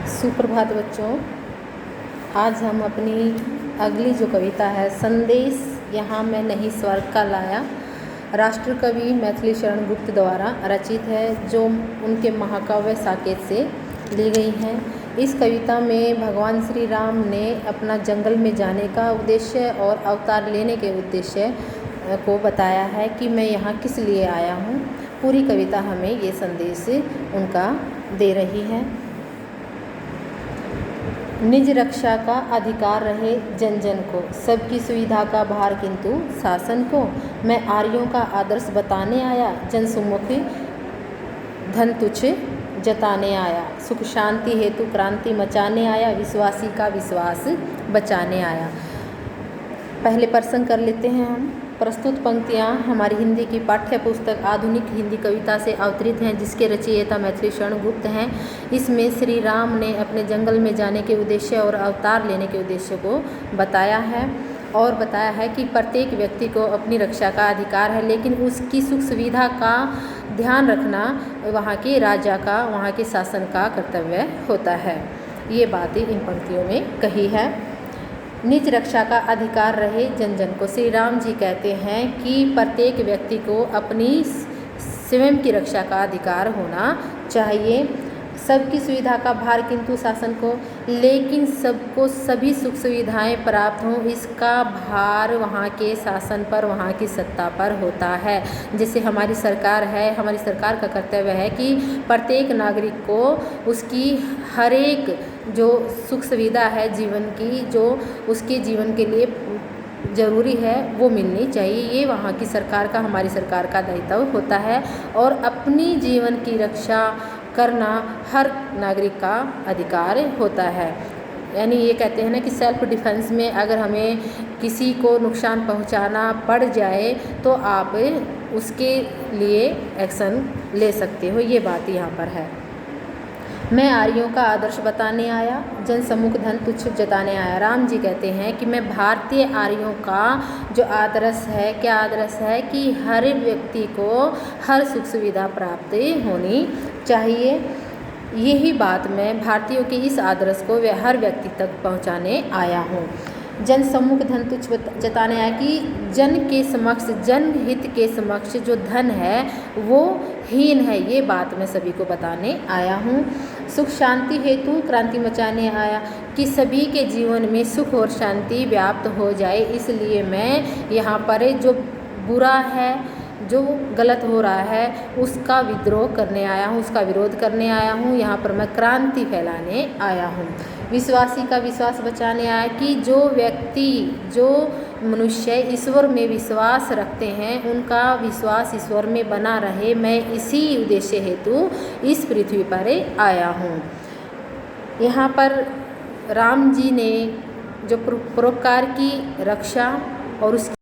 सुप्रभात बच्चों। आज हम अपनी अगली जो कविता है संदेश यहाँ मैं नहीं स्वर्ग का लाया, राष्ट्र कवि मैथिली शरण गुप्त द्वारा रचित है, जो उनके महाकाव्य साकेत से ली गई हैं। इस कविता में भगवान श्री राम ने अपना जंगल में जाने का उद्देश्य और अवतार लेने के उद्देश्य को बताया है कि मैं यहाँ किस लिए आया हूँ। पूरी कविता हमें ये संदेश उनका दे रही है। निज रक्षा का अधिकार रहे जन जन को, सबकी सुविधा का भार किंतु शासन को। मैं आर्यों का आदर्श बताने आया, जन सुमुख धन तुच्छ जताने आया। सुख शांति हेतु क्रांति मचाने आया, विश्वासी का विश्वास बचाने आया। पहले प्रसंग कर लेते हैं हम। प्रस्तुत पंक्तियाँ हमारी हिंदी की पाठ्य पुस्तक आधुनिक हिंदी कविता से अवतरित हैं, जिसके रचयिता मैथिली शरण गुप्त हैं। इसमें श्री राम ने अपने जंगल में जाने के उद्देश्य और अवतार लेने के उद्देश्य को बताया है और बताया है कि प्रत्येक व्यक्ति को अपनी रक्षा का अधिकार है, लेकिन उसकी सुख सुविधा का ध्यान रखना वहाँ के राजा का, वहाँ के शासन का कर्तव्य होता है। ये बातें इन पंक्तियों में कही है। निज रक्षा का अधिकार रहे जन जन को। श्री राम जी कहते हैं कि प्रत्येक व्यक्ति को अपनी स्वयं की रक्षा का अधिकार होना चाहिए। सबकी सुविधा का भार किंतु शासन को, लेकिन सबको सभी सुख सुविधाएं प्राप्त हों, इसका भार वहाँ के शासन पर, वहाँ की सत्ता पर होता है। जैसे हमारी सरकार है, हमारी सरकार का कर्तव्य है कि प्रत्येक नागरिक को उसकी हर एक जो सुख सुविधा है जीवन की, जो उसके जीवन के लिए ज़रूरी है, वो मिलनी चाहिए। ये वहाँ की सरकार का, हमारी सरकार का दायित्व होता है और अपनी जीवन की रक्षा करना हर नागरिक का अधिकार होता है। यानी ये कहते हैं ना कि सेल्फ डिफेंस में अगर हमें किसी को नुकसान पहुंचाना पड़ जाए तो आप उसके लिए एक्शन ले सकते हो। ये बात यहाँ पर है। मैं आर्यों का आदर्श बताने आया, जन सम्मुख धन तुच्छ जताने आया। राम जी कहते हैं कि मैं भारतीय आर्यों का जो आदर्श है, क्या आदर्श है कि हर व्यक्ति को हर सुख सुविधा प्राप्त होनी चाहिए। यही बात मैं भारतीयों के इस आदर्श को हर व्यक्ति तक पहुंचाने आया हूँ। जन सम्मुख धन तुच्छ जताने आया कि जन के समक्ष, जन हित के समक्ष जो धन है वो हीन है, ये बात मैं सभी को बताने आया हूँ। सुख शांति हेतु क्रांति मचाने आया कि सभी के जीवन में सुख और शांति व्याप्त हो जाए, इसलिए मैं यहाँ पर जो बुरा है, जो गलत हो रहा है, उसका विद्रोह करने आया हूँ, उसका विरोध करने आया हूँ। यहाँ पर मैं क्रांति फैलाने आया हूँ। विश्वासी का विश्वास बचाने आया कि जो व्यक्ति, जो मनुष्य ईश्वर में विश्वास रखते हैं, उनका विश्वास ईश्वर में बना रहे। मैं इसी उद्देश्य हेतु इस पृथ्वी पर आया हूँ। यहाँ पर राम जी ने जो परोपकार की रक्षा और उसकी